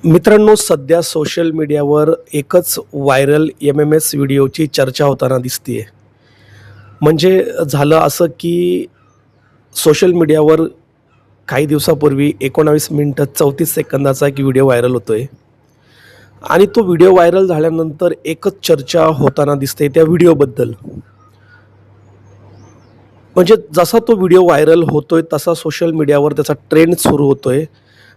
मित्रांनो, सध्या सोशल मीडियावर एकच व्हायरल एम-एम-एस व्हिडिओची चर्चा होताना दिसतीये. म्हणजे झालं असं की सोशल मीडियावर काही दिवसापूर्वी 19 मिनिटं 34 सेकंदाचा एक व्हिडिओ व्हायरल होतोय आणि तो व्हिडिओ व्हायरल झाल्यानंतर एकच चर्चा होताना दिसते त्या व्हिडिओबद्दल. म्हणजे जसा तो व्हिडिओ व्हायरल होतोय तसा सोशल मीडियावर त्याचा ट्रेंड सुरू होतोय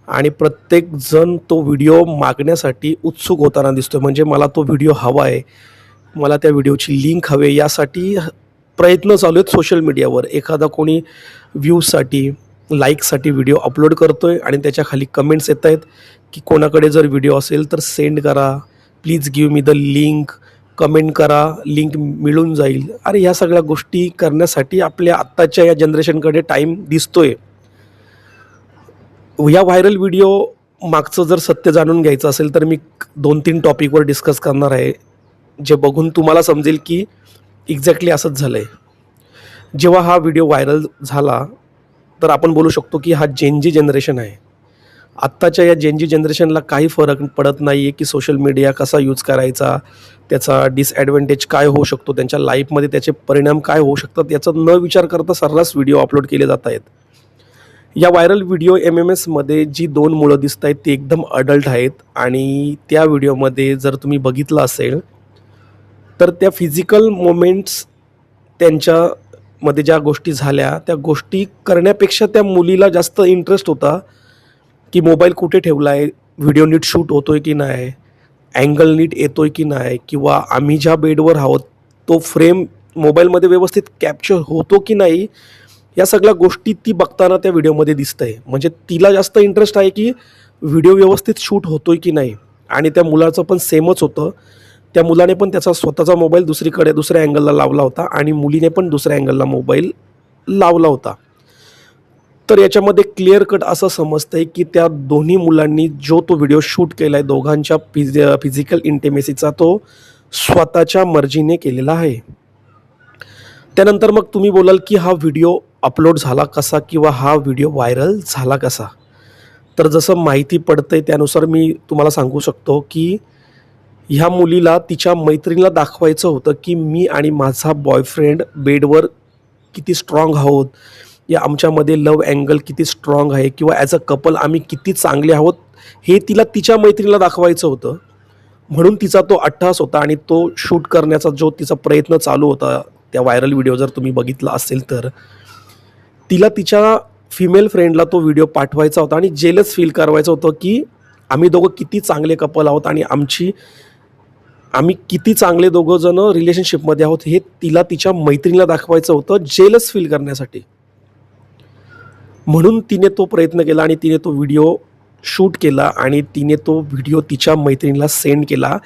आणि प्रत्येक जण तो व्हिडिओ मागण्यासाठी उत्सुक होताना दिसतोय. म्हणजे मला तो व्हिडिओ हवा आहे, मला त्या व्हिडिओची लिंक हवी आहे, यासाठी प्रयत्न चालू आहेत सोशल मीडियावर. एखादा कोणी व्ह्यूजसाठी, लाईकसाठी व्हिडिओ अपलोड करतोय आणि त्याच्या खाली कमेंट्स येत आहेत की कोणाकडे जर व्हिडिओ असेल तर सेंड करा, please give me the link, comment करा, लिंक मिळून जाईल. अरे ह्या सगळ्या गोष्टी करण्यासाठी आपल्या आत्ताच्या या जनरेशनकडे टाईम दिसतोय. या व्हायरल व्हिडिओ मागचं जर सत्य जाणून घ्यायचं असेल तर मी 2-3 टॉपिकवर डिस्कस करणार आहे, जे बघून तुम्हाला समजेल की एक्झॅक्टली असंच झालं आहे. जेव्हा हा व्हिडिओ व्हायरल झाला तर आपण बोलू शकतो की हा जेन-जी जनरेशन आहे. आत्ताच्या या जेन-जी जनरेशनला काही फरक पडत नाही आहे की सोशल मीडिया कसा यूज करायचा, त्याचा डिसॲडव्हान्टेज काय होऊ शकतो, त्यांच्या लाईफमध्ये त्याचे परिणाम काय होऊ शकतात, याचा न विचार करता सर्रास व्हिडिओ अपलोड केले जात आहेत. या व्हायरल व्हिडिओ एम-एम-एसमध्ये जी 2 मुलं दिसत आहेत ती एकदम अडल्ट आहेत आणि त्या व्हिडिओमध्ये जर तुम्ही बघितलं असेल तर त्या फिजिकल मोमेंट्स, त्यांच्यामध्ये ज्या गोष्टी झाल्या त्या गोष्टी करण्यापेक्षा त्या मुलीला जास्त इंटरेस्ट होता की मोबाईल कुठे ठेवला आहे, व्हिडिओ नीट शूट होतोय की नाही, अँगल नीट येतोय की नाही, किंवा आम्ही ज्या बेडवर आहोत तो फ्रेम मोबाईलमध्ये व्यवस्थित कॅप्चर होतो की नाही, या सगळ्या गोष्टी ती बघताना त्या व्हिडिओमध्ये दिसतंय. म्हणजे तिला जास्त इंटरेस्ट आहे की व्हिडिओ व्यवस्थित शूट होतोय की नाही. आणि त्या मुलाचं पण सेमच होतं. त्या मुलाने पण त्याचा स्वतःचा मोबाईल दुसरीकडे दुसऱ्या अँगलला लावला होता आणि मुलीने पण दुसऱ्या अँगलला मोबाईल लावला होता. तर याच्यामध्ये क्लिअर कट असं समजतंय की त्या दोन्ही मुलांनी जो तो व्हिडिओ शूट केला आहे दोघांच्या फिजिकल इंटिमेसीचा, तो स्वतःच्या मर्जीने केलेला आहे. त्यानंतर मग तुम्ही बोलाल की हा व्हिडिओ अपलोड झाला कसा किंवा हा व्हिडिओ व्हायरल झाला कसा. तर जसं माहिती पडतंय त्यानुसार मी तुम्हाला सांगू शकतो की ह्या मुलीला तिच्या मैत्रिणीला दाखवायचं होतं की मी आणि माझा बॉयफ्रेंड बेडवर किती स्ट्रॉंग आहोत, या आमच्यामध्ये लव्ह अँगल किती स्ट्रॉंग आहे, किंवा ॲज अ कपल आम्ही किती चांगले आहोत, हे तिला तिच्या मैत्रिणीला दाखवायचं होतं. म्हणून तिचा तो अट्टहास होता आणि तो शूट करण्याचा जो तिचा प्रयत्न चालू होता त्या व्हायरल व्हिडिओ जर तुम्ही बघितला असेल तर तिला तिच्या फिमेल फ्रेंडला तो व्हिडिओ पाठवायचा होता आणि जेलस फील करवायचं होतं की आम्ही दोघं किती चांगले कपल आहोत आणि आम्ही किती चांगले दोघं जण रिलेशनशिपमध्ये आहोत, हे तिला तिच्या मैत्रिणीला दाखवायचं होतं जेलस फील करण्यासाठी. म्हणून तिने तो प्रयत्न केला आणि तिने तो व्हिडिओ शूट केला आणि तिने तो व्हिडिओ तिच्या मैत्रिणीला सेंड केला.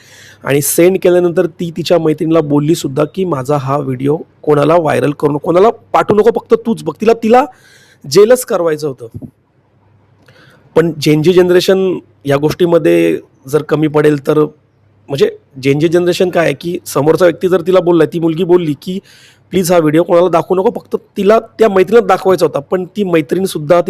आणि सेंड केल्यानंतर ती तिच्या मैत्रिणीला बोललीसुद्धा की माझा हा व्हिडिओ कोणाला व्हायरल करू नको, कोणाला पाठवू नको, फक्त तूच बघ. तिला जेलस करवायचं होतं. पण जेन-जी जनरेशन या गोष्टीमध्ये जर कमी पडेल तर, म्हणजे जेन-जी जनरेशन काय आहे की समोरचा व्यक्ती जर तिला बोलला, ती मुलगी बोलली की प्लीज हा व्हिडिओ कोणाला दाखवू नको, फक्त तिला त्या मैत्रिणीला दाखवायचा होता. पण ती मैत्रीणसुद्धा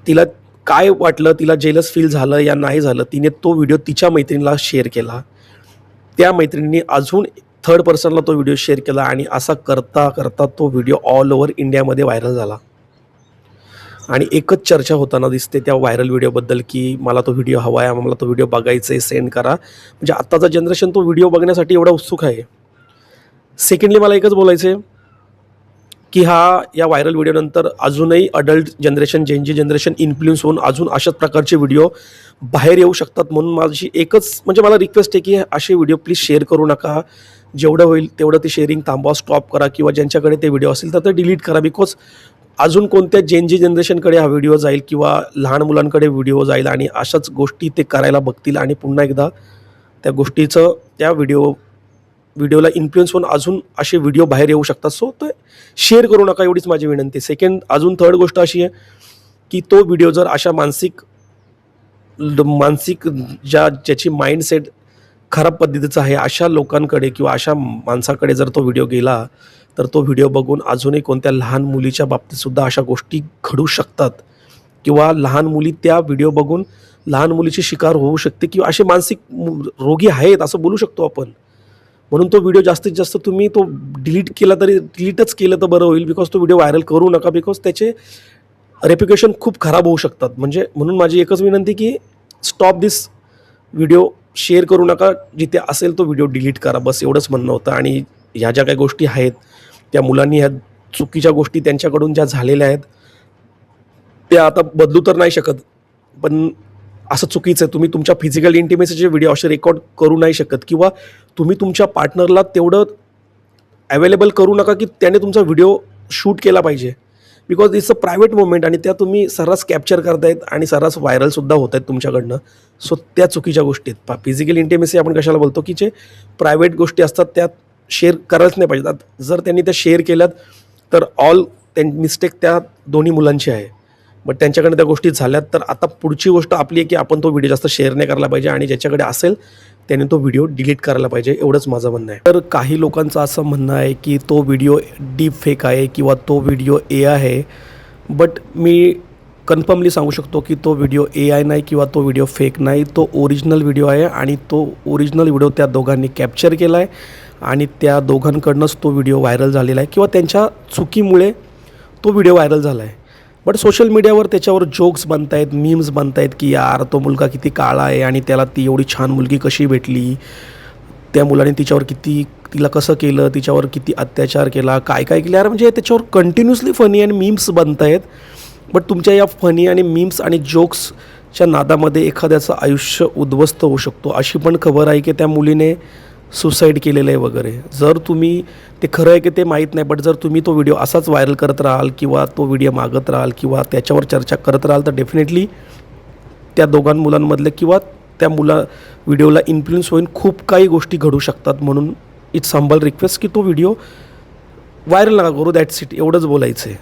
तिला काय वाटलं, तिला जेलस फील झालं या नाही झालं, तिने तो व्हिडिओ तिच्या मैत्रिणीला शेअर केला. त्या मैत्रिणीने अजून थर्ड पर्सनला तो व्हिडिओ शेअर केला आणि असा करता करता तो व्हिडिओ ऑल ओव्हर इंडियामध्ये व्हायरल झाला. आणि एकच चर्चा होताना दिसते त्या व्हायरल व्हिडिओबद्दल की मला तो व्हिडिओ हवा आहे, मला तो व्हिडिओ बघायचा आहे, सेंड करा. म्हणजे आत्ताचा जनरेशन तो व्हिडिओ बघण्यासाठी एवढा उत्सुक आहे. सेकंडली मला एकच बोलायचं आहे की या व्हायरल व्हिडिओनंतर अजूनही adult generation, Gen Z generation influence होऊन अजून अशाच प्रकारचे व्हिडिओ बाहेर येऊ शकतात. म्हणून माझी एकच म्हणजे मला रिक्वेस्ट आहे की असे व्हिडिओ प्लीज शेअर करू नका. जेवढं होईल तेवढं ते शेअरिंग थांबवा, स्टॉप करा, किंवा ज्यांच्याकडे ते व्हिडिओ असेल तर ते डिलीट करा. बिकॉज अजून कोणत्या जेन-जी जनरेशनकडे हा व्हिडिओ जाईल किंवा लहान मुलांकडे व्हिडिओ जाईल आणि अशाच गोष्टी ते करायला बघतील आणि पुन्हा एकदा त्या गोष्टीचं त्या व्हिडिओला इन्फ्लुएन्स होऊन अजून असे व्हिडिओ बाहेर येऊ शकतात. सो ते शेअर करू नका, एवढीच माझी विनंती. अजून थर्ड गोष्ट अशी आहे की तो व्हिडिओ जर अशा मानसिक ज्याची माइंडसेट खराब पद्धतीचं आहे अशा लोकांकडे किंवा अशा माणसाकडे जर तो व्हिडिओ गेला तर तो व्हिडिओ बघून अजूनही कोणत्या लहान मुलीच्या बाबतीतसुद्धा अशा गोष्टी घडू शकतात. किंवा लहान मुली त्या व्हिडिओ बघून लहान मुलीची शिकार होऊ शकते किंवा असे मानसिक रोगी आहेत असं बोलू शकतो आपण. म्हणून तो व्हिडिओ जास्तीत जास्त तुम्ही तो डिलीट केला तरी डिलीटच केलं तर बरं होईल. बिकॉज तो व्हिडिओ व्हायरल करू नका, बिकॉज त्याचे रेप्युटेशन खूप खराब होऊ शकतात. म्हणजे म्हणून माझी एकच विनंती की स्टॉप दिस व्हिडिओ, शेअर करू नका. जिथे असेल तो व्हिडिओ डिलीट करा, बस एवढंच म्हणणं होतं. आणि ह्या ज्या काही गोष्टी आहेत त्या मुलांनी, ह्या चुकीच्या गोष्टी त्यांच्याकडून ज्या झालेल्या आहेत त्या आता बदलू तर नाही शकत, पण असं चुकीचं आहे. तुम्ही तुमच्या फिजिकल इंटिमेसीचे व्हिडिओ असे रेकॉर्ड करू नाही शकत, किंवा तुम्ही तुमच्या पार्टनरला तेवढं अवेलेबल करू नका की त्याने तुमचा व्हिडिओ शूट केला पाहिजे. Because it's a private moment आणि त्या तुम्ही सर्रास कॅप्चर करतायत आणि सर्रास व्हायरलसुद्धा होत आहेत तुमच्याकडनं. सो त्या चुकीच्या गोष्टी आहेत. फिजिकल इंटिमेसी आपण कशाला बोलतो की जे प्रायव्हेट गोष्टी असतात त्यात शेअर करायलाच नाही पाहिजेत. जर त्यांनी त्या शेअर केल्यात तर मिस्टेक त्या दोन्ही मुलांची आहे. बट त्यांच्याकडे त्या गोष्टी झाल्यात, तर आता पुढची गोष्ट आपली आहे की आपण तो व्हिडिओ जास्त शेअर नाही करायला पाहिजे आणि ज्याच्याकडे असेल त्याने तो व्हिडिओ डिलीट करायला पाहिजे. एवढंच माझं म्हणणं आहे. तर काही लोकांचं असं म्हणणं आहे की तो व्हिडिओ डीप फेक आहे किंवा तो व्हिडिओ AI आहे. बट मी कन्फर्मली सांगू शकतो की तो व्हिडिओ AI नाही किंवा तो व्हिडिओ फेक नाही. तो ओरिजिनल व्हिडिओ आहे आणि तो ओरिजिनल व्हिडिओ त्या दोघांनी कॅप्चर केला आहे आणि त्या दोघांकडनंच तो व्हिडिओ व्हायरल झालेला आहे किंवा त्यांच्या चुकीमुळे तो व्हिडिओ व्हायरल झाला आहे. बट सोशल मीडियावर त्याच्यावर जोक्स बनत आहेत, मीम्स बनत आहेत की यार तो मुलगा किती काळा आहे आणि त्याला ती एवढी छान मुलगी कशी भेटली, त्या मुलाने तिला कसं केलं, तिच्यावर किती अत्याचार केला, काय काय केलं यार. म्हणजे त्याच्यावर कंटिन्युअसली फनी आणि मीम्स बनत आहेत. बट तुमच्या या फनी आणि मीम्स आणि जोक्सच्या नादामध्ये एखाद्याचं आयुष्य उद्ध्वस्त होऊ शकतो. अशी पण खबर आहे की त्या मुलीने सुसाईड केलेलं आहे वगैरे. जर तुम्ही ते खरं आहे की ते माहीत नाही, बट जर तुम्ही तो व्हिडिओ असाच व्हायरल करत राहाल किंवा तो व्हिडिओ मागत राहाल किंवा त्याच्यावर चर्चा करत राहाल तर डेफिनेटली त्या दोघां मुलांमधले किंवा त्या व्हिडिओला इन्फ्लुएन्स होऊन खूप काही गोष्टी घडू शकतात. म्हणून इट्स हंबल रिक्वेस्ट की तो व्हिडिओ व्हायरल नका करू. That's it. एवढंच बोलायचं आहे.